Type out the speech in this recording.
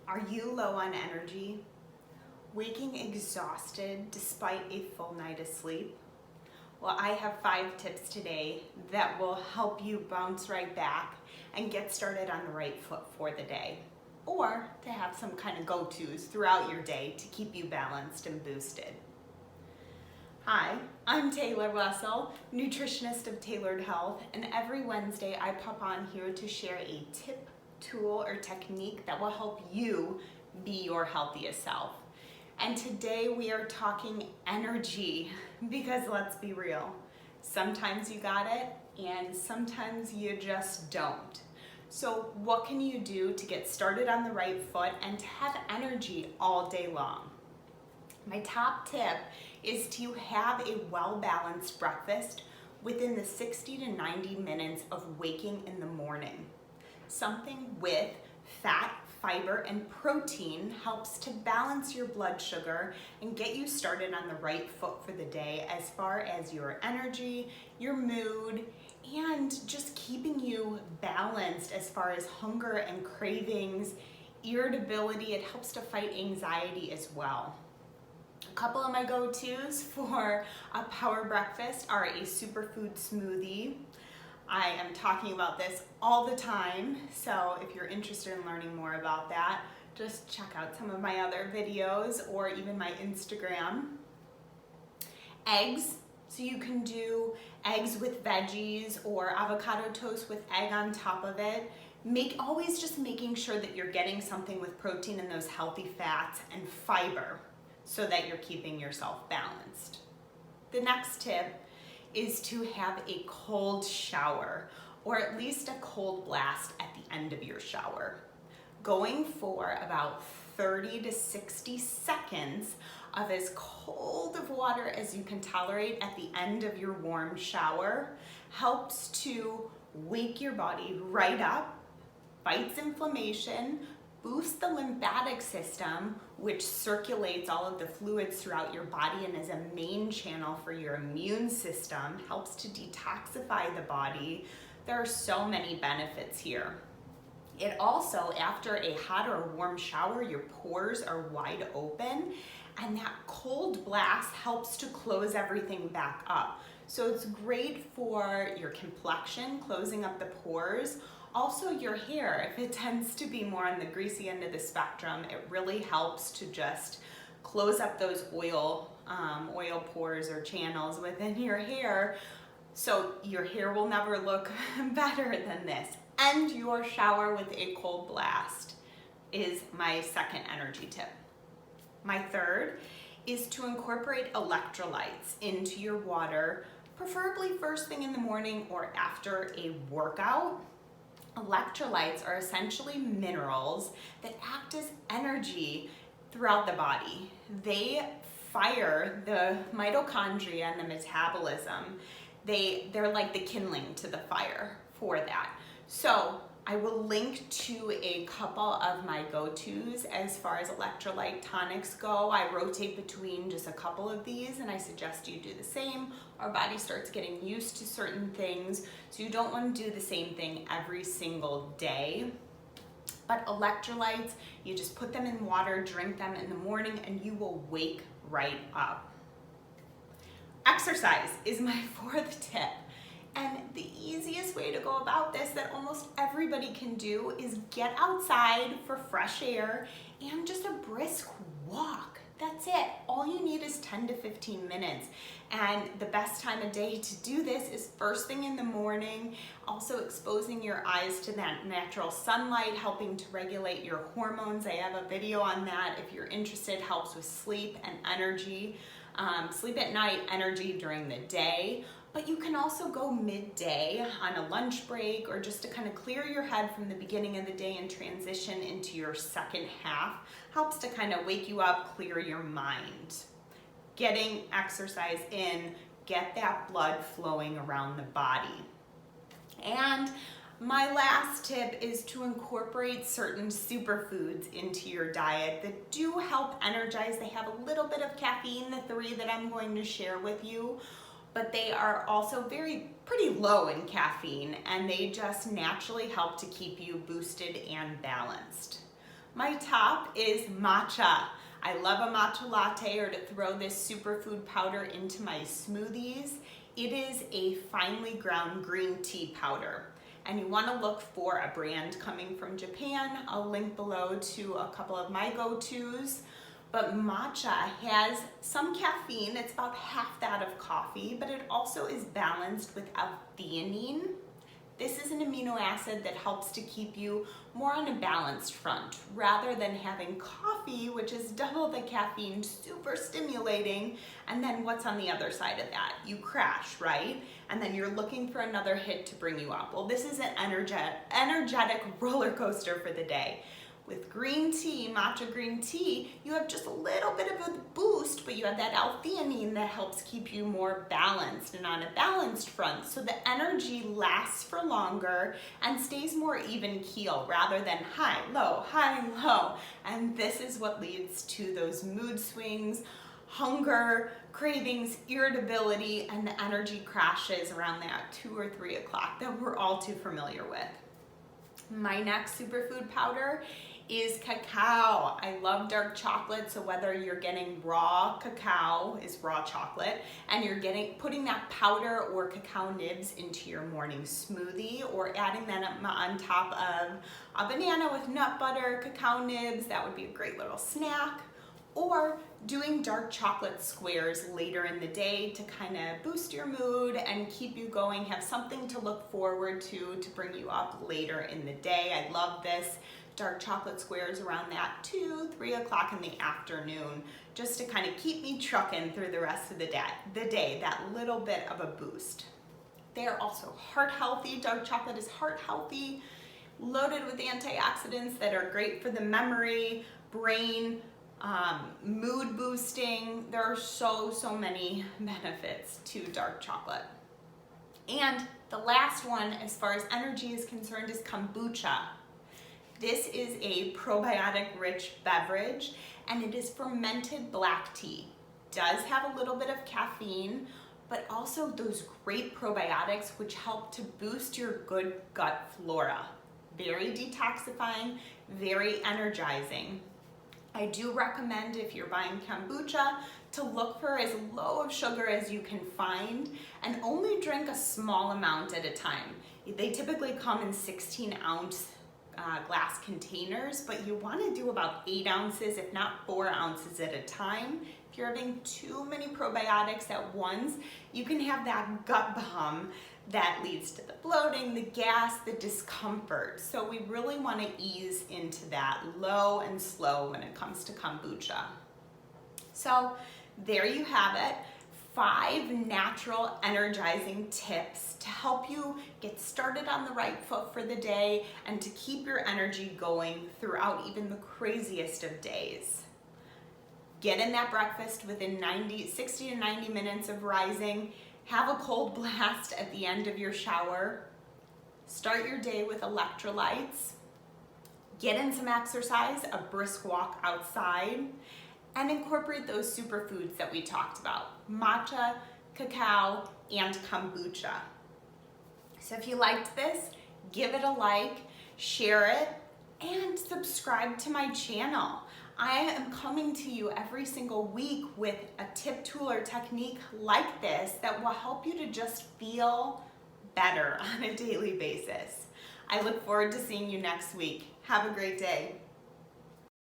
Are you low on energy? Waking exhausted despite a full night of sleep? Well, I have 5 tips today that will help you bounce right back and get started on the right foot for the day, or to have some kind of go-tos throughout your day to keep you balanced and boosted. Hi, I'm Taylor Russell, nutritionist of Tailored Health, and every Wednesday I pop on here to share a tip, tool, or technique that will help you be your healthiest self. And today we are talking energy, because let's be real, sometimes you got it and sometimes you just don't. So what can you do to get started on the right foot and to have energy all day long? My top tip is to have a well-balanced breakfast within the 60 to 90 minutes of waking in the morning. Something with fat, fiber, and protein helps to balance your blood sugar and get you started on the right foot for the day as far as your energy, your mood, and just keeping you balanced as far as hunger and cravings, irritability. It helps to fight anxiety as well. A couple of my go-tos for a power breakfast are a superfood smoothie. I am talking about this all the time, so if you're interested in learning more about that, just check out some of my other videos or even my Instagram. Eggs, so you can do eggs with veggies or avocado toast with egg on top of it. Always just making sure that you're getting something with protein and those healthy fats and fiber so that you're keeping yourself balanced. The next tip is to have a cold shower, or at least a cold blast at the end of your shower. Going for about 30 to 60 seconds of as cold of water as you can tolerate at the end of your warm shower helps to wake your body right up, fights inflammation, boosts the lymphatic system, which circulates all of the fluids throughout your body and is a main channel for your immune system, helps to detoxify the body. There are so many benefits here. It also, after a hot or warm shower, your pores are wide open, and that cold blast helps to close everything back up. So it's great for your complexion, closing up the pores. Also your hair, if it tends to be more on the greasy end of the spectrum, it really helps to just close up those oil pores or channels within your hair, so your hair will never look better than this. End your shower with a cold blast is my second energy tip. My third is to incorporate electrolytes into your water, preferably first thing in the morning or after a workout. Electrolytes are essentially minerals that act as energy throughout the body. They fire the mitochondria and the metabolism. They're like the kindling to the fire for that. So I will link to a couple of my go-tos as far as electrolyte tonics go. I rotate between just a couple of these, and I suggest you do the same. Our body starts getting used to certain things, so you don't want to do the same thing every single day. But electrolytes, you just put them in water, drink them in the morning, and you will wake right up. Exercise is my fourth tip. And the easiest way to go about this that almost everybody can do is get outside for fresh air and just a brisk walk. That's it. All you need is 10 to 15 minutes. And the best time of day to do this is first thing in the morning, also exposing your eyes to that natural sunlight, helping to regulate your hormones. I have a video on that if you're interested. Helps with sleep and energy. Sleep at night, energy during the day. But you can also go midday on a lunch break or just to kind of clear your head from the beginning of the day and transition into your second half. Helps to kind of wake you up, clear your mind. Getting exercise in, get that blood flowing around the body. And my last tip is to incorporate certain superfoods into your diet that do help energize. They have a little bit of caffeine, the 3 that I'm going to share with you, but they are also pretty low in caffeine, and they just naturally help to keep you boosted and balanced. My top is matcha. I love a matcha latte, or to throw this superfood powder into my smoothies. It is a finely ground green tea powder. And you want to look for a brand coming from Japan. I'll link below to a couple of my go-tos. But matcha has some caffeine. It's about half that of coffee, but it also is balanced with L-theanine. This is an amino acid that helps to keep you more on a balanced front, rather than having coffee, which is double the caffeine, super stimulating, and then what's on the other side of that? You crash, right? And then you're looking for another hit to bring you up. Well, this is an energetic roller coaster for the day. With green tea, matcha green tea, you have just a little bit of a boost, but you have that L-theanine that helps keep you more balanced and on a balanced front. So the energy lasts for longer and stays more even keel rather than high, low, high, low. And this is what leads to those mood swings, hunger, cravings, irritability, and the energy crashes around that 2 or 3 o'clock that we're all too familiar with. My next superfood powder is cacao. I love dark chocolate, so whether you're getting raw cacao, is raw chocolate, and you're putting that powder or cacao nibs into your morning smoothie, or adding that on top of a banana with nut butter, cacao nibs, that would be a great little snack. Or doing dark chocolate squares later in the day to kind of boost your mood and keep you going, have something to look forward to bring you up later in the day. I love this. Dark chocolate squares around that 2, 3 o'clock in the afternoon, just to kind of keep me trucking through the rest of the day, that little bit of a boost. They are also heart healthy. Dark chocolate is heart healthy, loaded with antioxidants that are great for the memory, brain, mood boosting. There are so many benefits to dark chocolate. And the last one, as far as energy is concerned, is kombucha. This is a probiotic-rich beverage, and it is fermented black tea. Does have a little bit of caffeine, but also those great probiotics which help to boost your good gut flora. Very detoxifying, very energizing. I do recommend, if you're buying kombucha, to look for as low of sugar as you can find and only drink a small amount at a time. They typically come in 16-ounce glass containers, but you want to do about 8 ounces, if not 4 ounces at a time. If you're having too many probiotics at once, you can have that gut bomb that leads to the bloating, the gas, the discomfort. So we really want to ease into that low and slow when it comes to kombucha. So there you have it. 5 natural energizing tips to help you get started on the right foot for the day and to keep your energy going throughout even the craziest of days. Get in that breakfast within 60 to 90 minutes of rising. Have a cold blast at the end of your shower. Start your day with electrolytes. Get in some exercise, a brisk walk outside, and incorporate those superfoods that we talked about: matcha, cacao, and kombucha. So if you liked this, give it a like, share it, and subscribe to my channel. I am coming to you every single week with a tip, tool, or technique like this that will help you to just feel better on a daily basis. I look forward to seeing you next week. Have a great day.